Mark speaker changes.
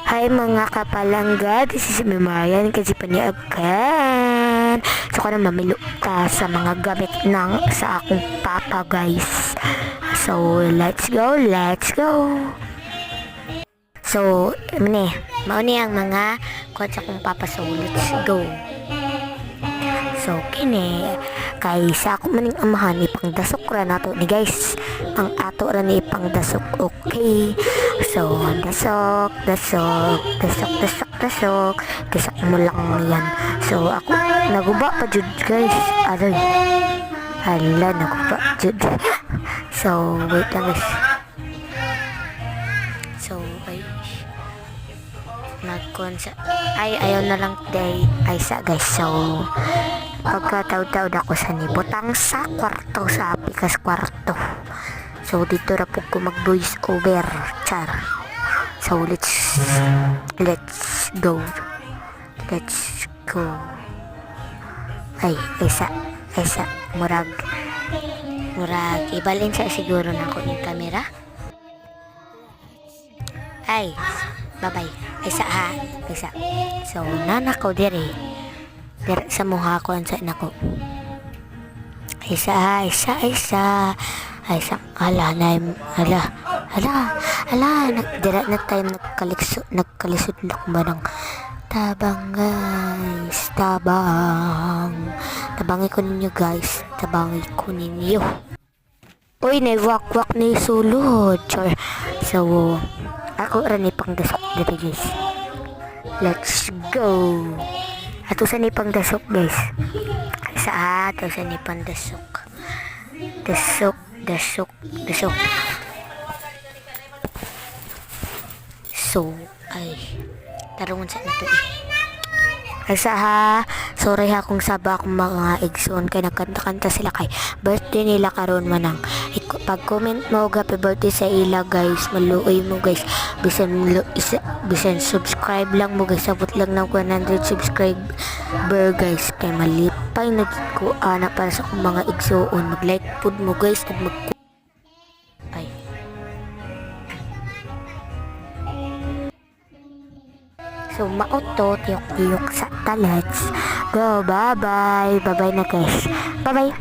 Speaker 1: Hi mga kapalangga, this is Memayan kasi paniagan. So ka na mamilo ka sa mga gamit ng sa akong papa guys. So let's go, let's go. So, mauni ang mga kuha sa akong papa, so let's go. So kini kay sa ako maning amahan ipangdasok ra nato ni guys, ang ato ra ni ipangdasok. Okay, so dasok dasok mo lang yan. So ako naguba pa jud guys, aray hala naguba jud. So wait lang guys, so nagkonsa ayaw na lang day ay sa guys. So pagkataw-taw ako sa nibutang sa kwarto, sa apikas kwarto. So dito ra po ko mag voice over char. So let's go ay isa murag ibalin sa siguro na ko yung camera. Ay bye bye isa ha isa. So nana ko dire sa mukha ko sa nako. Isa ala nagdira na tayo nagkalisod na ba ng tabang guys, tabangi ko ninyo guys, tabangi ko ninyo. Uy, naiwak-wak na sulod char. So ako rin ipangdasok dito guys, let's go. Ato sa ni pangdasok guys, sa ato sa ni pangdasok dasok. So ay tarungon sa nato asa ha, sorry ha kung saba akong mga igsoon kay nagkanta-kanta sila kay birthday nila karon manang. Pag comment mo happy birthday sa ila guys, maluoy mo guys, bisan subscribe lang mo guys, abot lang ng 100 subscriber guys, kay malipay na ko ana para sa akong mga igsoon. Mag like pud mo guys ug mag ay so mauto tiyok sa talents go. Bye bye na guys, bye bye.